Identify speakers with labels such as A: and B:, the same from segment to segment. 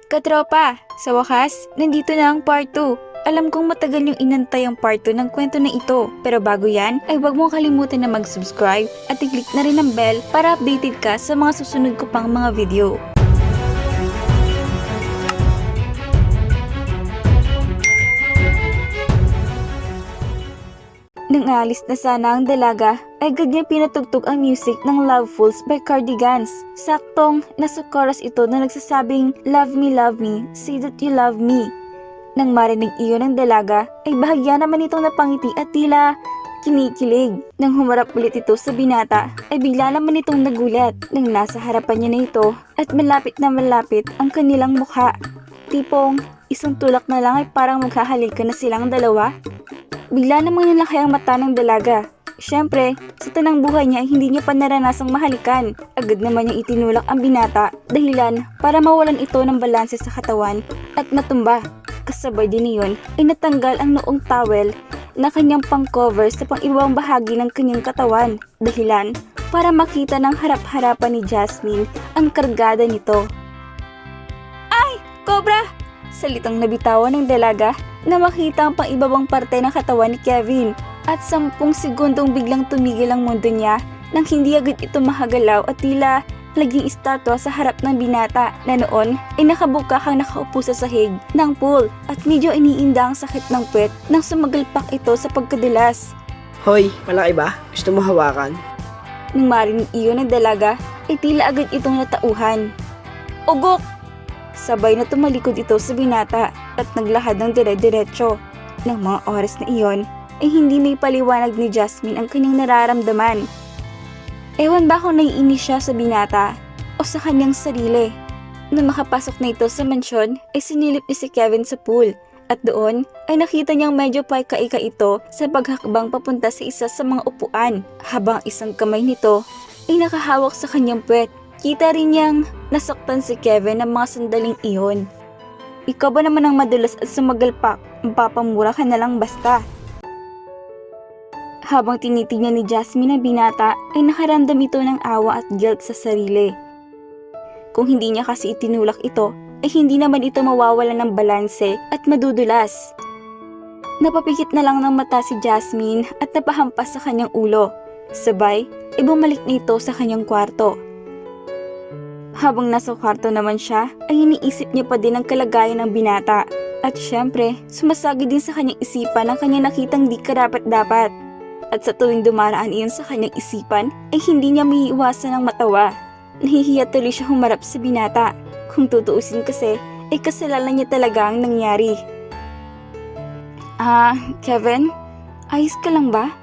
A: Katropa, sa wakas, nandito na ang part 2. Alam kong matagal yung inantay ang part 2 ng kwento na ito. Pero bago yan, ay huwag mong kalimutan na mag-subscribe at i-click na rin ang bell para updated ka sa mga susunod ko pang mga video. Nang aalis na sana ang dalaga, ay agad niya pinatugtog ang music ng Lovefuls by Cardigans. Saktong nasa chorus ito na nagsasabing, love me, say that you love me." Nang marinig iyon ng dalaga, ay bahagya naman itong napangiti at tila kinikilig. Nang humarap ulit ito sa binata, ay bigla naman itong nagulat nang nasa harapan niya na ito at malapit na malapit ang kanilang mukha. Tipong isang tulak na lang ay parang maghahalikan na silang dalawa. Bigla namang nalaki ang mata ng dalaga. Siyempre, sa tanang buhay niya ay hindi niya pa naranasang mahalikan. Agad naman niyang itinulak ang binata, dahilan para mawalan ito ng balanse sa katawan at matumba. Kasabay din niyon ay natanggal ang noong towel na kanyang pang-cover sa pang-ibang bahagi ng kanyang katawan, dahilan para makita ng harap-harapan ni Jasmine ang kargada nito. "Ay! Cobra!" Salitang nabitawan ng dalaga na makita ang pang-ibabang parte ng katawan ni Kevin at 10 segundong biglang tumigil ang mundo niya nang hindi agad ito mahagalaw at tila naging estatwa sa harap ng binata na noon ay nakabukakang nakaupo sa sahig ng pool at medyo iniinda ang sakit ng puwet nang sumagalpak ito sa pagkadulas.
B: Hoy, malaki ba? Gusto mo hawakan?
A: Nang marinig iyon ng dalaga ay tila agad itong natauhan. "Ugok!" Sabay na tumalikod ito sa binata at naglakad ng dire-diretso. Nang mga oras na iyon ay hindi may paliwanag ni Jasmine ang kanyang nararamdaman. Ewan ba kung naiinis siya sa binata o sa kanyang sarili. Nang makapasok na ito sa mansyon ay sinilip niya si Kevin sa pool at doon ay nakita niyang medyo paika-ika ito sa paghakbang papunta sa isa sa mga upuan habang isang kamay nito ay nakahawak sa kanyang puwet. Kita rin niyang nasaktan si Kevin ng mga sandaling iyon. "Ikaw ba naman ang madulas at sumagalpak? Mapapamura ka na lang basta." Habang tinitingnan ni Jasmine ang binata ay nakaramdam ito ng awa at guilt sa sarili. Kung hindi niya kasi itinulak ito ay hindi naman ito mawawalan ng balanse at madudulas. Napapikit na lang ng mata si Jasmine at napahampas sa kanyang ulo. Sabay ay bumalik na ito sa kanyang kwarto. Habang nasa kwarto naman siya, ay iniisip niya pa din ang kalagayan ng binata. At syempre, sumasagi din sa kanyang isipan ang kanyang nakitang di karapat-dapat. At sa tuwing dumaraan iyon sa kanyang isipan, ay hindi niya maiiwasan ng matawa. Nahihiya tuloy siya humarap sa binata. Kung tutuusin kasi, ay kasalanan niya talaga ang nangyari. Kevin? Ayos ka lang ba?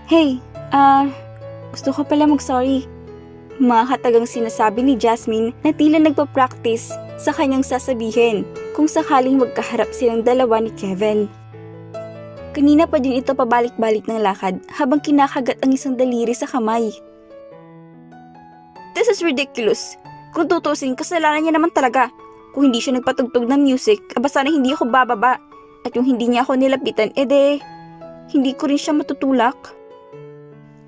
A: Hey, gusto ko pala mag-sorry. Mga katagang sinasabi ni Jasmine na tila nagpa-practice sa kanyang sasabihin kung sakaling magkaharap silang dalawa ni Kevin. Kanina pa din ito pabalik-balik ng lakad habang kinakagat ang isang daliri sa kamay. "This is ridiculous. Kung tutusin, kasalanan niya naman talaga. Kung hindi siya nagpatugtog ng music, sana hindi ako bababa. At yung hindi niya ako nilapitan, hindi ko rin siya matutulak."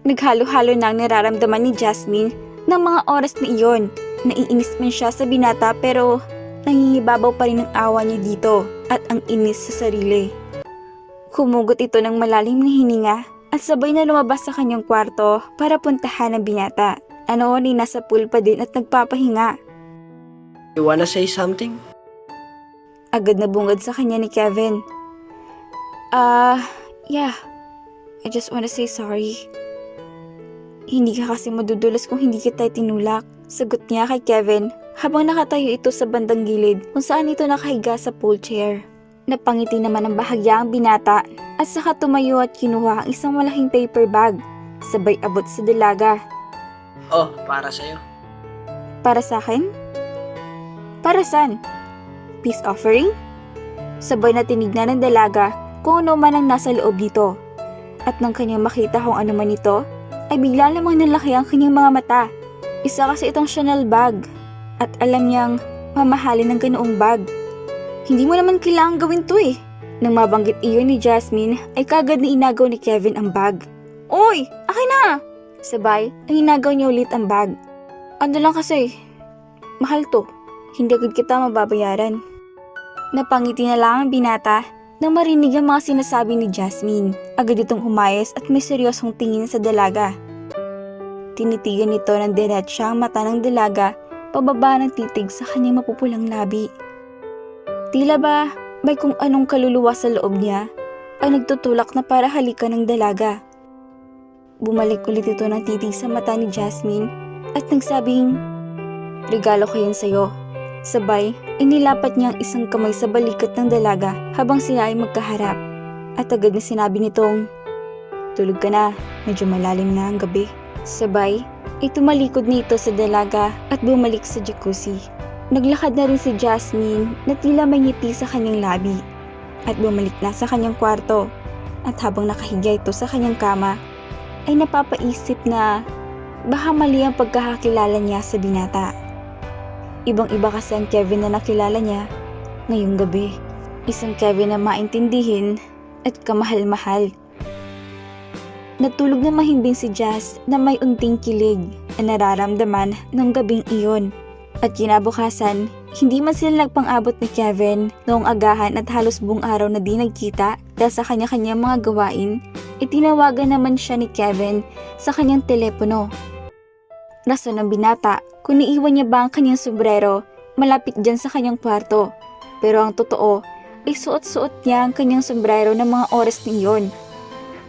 A: Naghalo-halo na ang nararamdaman ni Jasmine ng mga oras na iyon. Naiinis man siya sa binata pero nangingibabaw pa rin ang awa niya dito at ang inis sa sarili. Humugot ito ng malalim na hininga at sabay na lumabas sa kanyang kwarto para puntahan ang binata. Ni nasa pool pa din at nagpapahinga.
B: You wanna say something?
A: Agad na bungad sa kanya ni Kevin. Yeah. I just wanna say sorry. Hindi ka kasi madudulas kung hindi kita tinulak. Sagot niya kay Kevin habang nakatayo ito sa bandang gilid kung saan ito nakahiga sa pool chair. Napangiti naman ang bahagya ang binata at saka tumayo at kinuha ang isang malaking paper bag. Sabay abot sa dalaga.
B: Oh, para sa'yo.
A: "Para sa akin? Para saan? Peace offering?" Sabay na tinignan ng dalaga kung ano man ang nasa loob nito. At nang kanyang makita kung ano man ito, ay bigla namang nalaki ang kanyang mga mata. Isa kasi itong Chanel bag at alam niyang mamahalin ng ganoong bag. "Hindi mo naman kailangan gawin to eh." Nang mabanggit iyon ni Jasmine ay kagad na inagaw ni Kevin ang bag. "Uy! Akin na!" Sabay ay inagaw niya ulit ang bag. "Ano lang kasi, mahal to. hindi agad kita mababayaran. Napangiti na lang ang binata nang marinig ang mga sinasabi ni Jasmine. Agad itong umayos at may seryosong tingin sa dalaga. Tinitigan nito ng diretsa ang mata ng dalaga pababa ng titig sa kanyang mapupulang labi. Tila ba may kung anong kaluluwa sa loob niya ay nagtutulak na para halikan ng dalaga. Bumalik ulit ito ng titig sa mata ni Jasmine at nagsabing, "Regalo ko yan sa'yo." Sabay, inilapat niya ang isang kamay sa balikat ng dalaga habang sila ay magkaharap. At agad na sinabi nitong, "Tulog ka na, medyo malalim na ang gabi." Sabay, ay tumalikod nito sa dalaga at bumalik sa jacuzzi. Naglakad na rin si Jasmine na tila may ngiti sa kanyang labi at bumalik na sa kanyang kwarto. At habang nakahiga ito sa kanyang kama, ay napapaisip na baka mali ang pagkakakilala niya sa binata. Ibang-iba kasi ang Kevin na nakilala niya ngayong gabi. Isang Kevin na maintindihin at kamahal-mahal. Natulog na mahimbing si Jazz na may unting kilig na nararamdaman nung gabing iyon. At kinabukasan, hindi man sila nagpang-abot ni Kevin noong agahan at halos buong araw na di nagkita dahil sa kanya-kanyang mga gawain, itinawagan naman siya ni Kevin sa kanyang telepono. Rason ng binata kung niiwan niya ba ang kanyang sombrero malapit dyan sa kanyang kwarto. Pero ang totoo ay suot-suot niya ang kanyang sombrero ng mga oras niyon.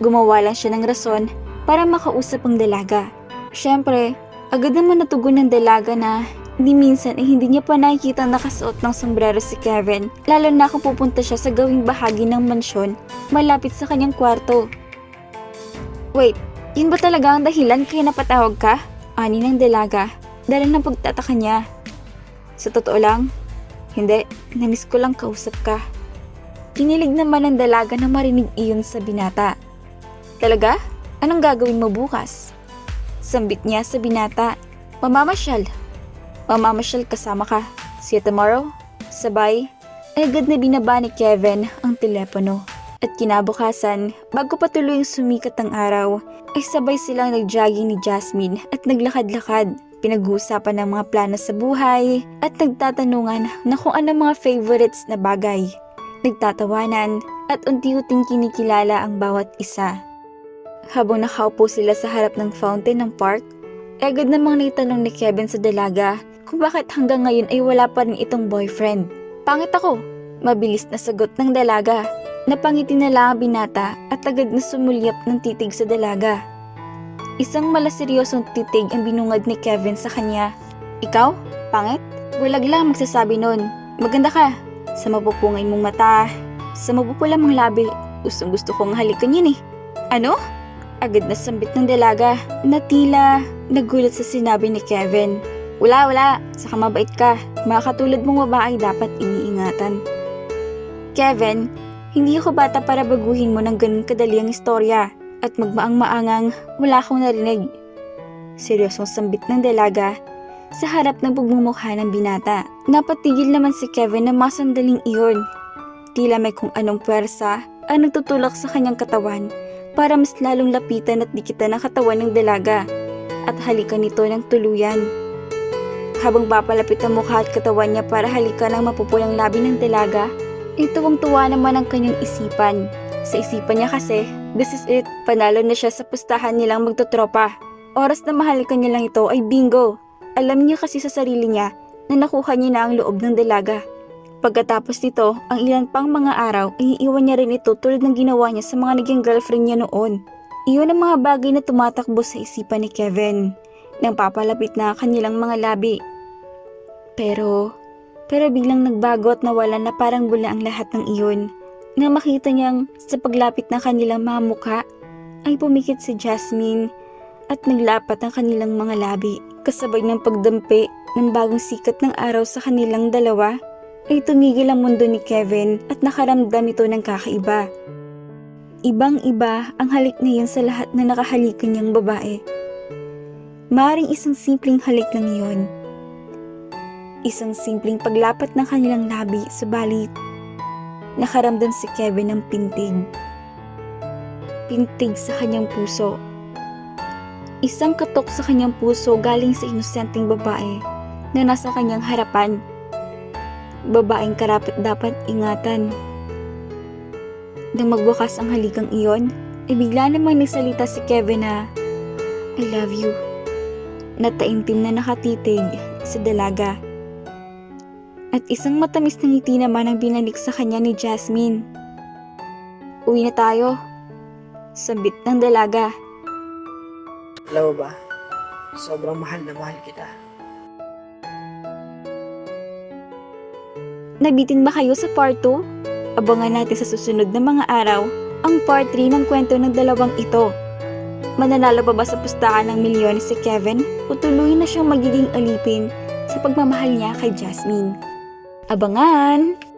A: Gumawa lang siya ng rason para makausap ang dalaga. Siyempre, agad naman natugon ng dalaga na ni minsan ay hindi niya pa nakikita nakasuot ng sombrero si Kevin, lalo na kung pupunta siya sa gawing bahagi ng mansyon malapit sa kanyang kwarto. "Wait, yun ba talaga ang dahilan kaya napatawag ka?" Ani ng dalaga dahil ng pagtataka niya. "Sa totoo lang, hindi, namiss ko lang kausap ka." Kinilig naman ng dalaga na marinig iyon sa binata. "Talaga? Anong gagawin mo bukas?" Sambit niya sa binata. "Mamamasyal. Mamamasyal kasama ka. See you tomorrow." Sabay, agad na binaba ni Kevin ang telepono. At kinabukasan, bago pa tuluyang sumikat ang araw, ay sabay silang nag-jogging ni Jasmine at naglakad-lakad. Pinag-uusapan ng mga plano sa buhay at nagtatanungan na kung ano mga favorites na bagay. Nagtatawanan at unti-unting kinikilala ang bawat isa. Habang nakaupo sila sa harap ng fountain ng park, ay agad namang naitanong ni Kevin sa dalaga kung bakit hanggang ngayon ay wala pa rin itong boyfriend. "Pangit ako," mabilis na sagot ng dalaga. Napangiti na lang ang binata at agad na sumulyap ng titig sa dalaga. Isang malaseryosong titig ang binungad ni Kevin sa kanya. "Ikaw? Pangit? Bulag lang magsasabi nun. Maganda ka. Sa mapupungay mong mata, sa mapupula mong labi, gustong-gusto kong halikan yun eh." "Ano?" Agad na sambit ng dalaga na tila nagulat sa sinabi ni Kevin. Wala. Saka mabait ka. Mga katulad mong babae dapat iniingatan." "Kevin, hindi ako bata para baguhin mo ng ganun kadali ang istorya at magmaang-maangang wala akong narinig." Seryosong sambit ng dalaga sa harap ng pagmumukha ng binata. Napatigil naman si Kevin na masandaling iyon. Tila may kung anong puwersa ang nagtutulak sa kanyang katawan para mas lalong lapitan at dikitan ang katawan ng dalaga at halikan nito ng tuluyan. Habang papalapit ang mukha at katawan niya para halikan ang mapupulang labi ng dalaga, tuwang-tuwa naman ang kanyang isipan. Sa isipan niya kasi, this is it. Panalo na siya sa pustahan nilang magtotropa. Oras na mahalikan niya lang ito ay bingo. Alam niya kasi sa sarili niya na nakuha niya na ang loob ng dalaga. Pagkatapos nito, ang ilan pang mga araw ay iiwan niya rin ito tulad ng ginawa niya sa mga naging girlfriend niya noon. Iyon ang mga bagay na tumatakbo sa isipan ni Kevin nang papalapit na kanilang mga labi. Pero biglang nagbago at nawala na parang bula ang lahat ng iyon. Nang makita niyang sa paglapit ng kanilang mga mukha ay pumikit si Jasmine at naglapat ang kanilang mga labi. Kasabay ng pagdampi ng bagong sikat ng araw sa kanilang dalawa ay tumigil ang mundo ni Kevin at nakaramdam ito ng kakaiba. Ibang-iba ang halik niya sa lahat na nakahalikan niyang babae. Maaaring isang simpleng halik lang iyon. Isang simpleng paglapat ng kanilang labi, subalit nakaramdam si Kevin ng pintig. Pintig sa kanyang puso. Isang katok sa kanyang puso galing sa inosenteng babae na nasa kanyang harapan. babaeng karapat dapat ingatan. Nang magwakas ang halikang iyon, ay bigla namang nagsalita si Kevin na, I love you. Nataimtim na nakatitig sa dalaga. At isang matamis na ngiti naman ang binalik sa kanya ni Jasmine. Uwi na tayo. Sambit ng dalaga.
B: Alam mo ba, sobrang mahal na mahal kita.
A: Nabitin ba kayo sa part 2? Abangan natin sa susunod na mga araw ang part 3 ng kwento ng dalawang ito. Mananalo pa ba sa pustahan ng milyon si Kevin o tuloy na siyang magiging alipin sa pagmamahal niya kay Jasmine? Abangan!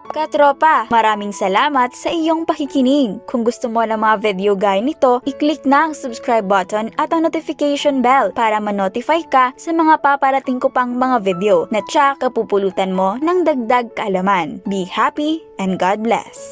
A: Katropa, maraming salamat sa iyong pakikinig. Kung gusto mo ng mga video gaya nito, i-click na ang subscribe button at ang notification bell para ma-notify ka sa mga paparating ko pang mga video na tsak kapupulutan mo ng dagdag kaalaman. Be happy and God bless!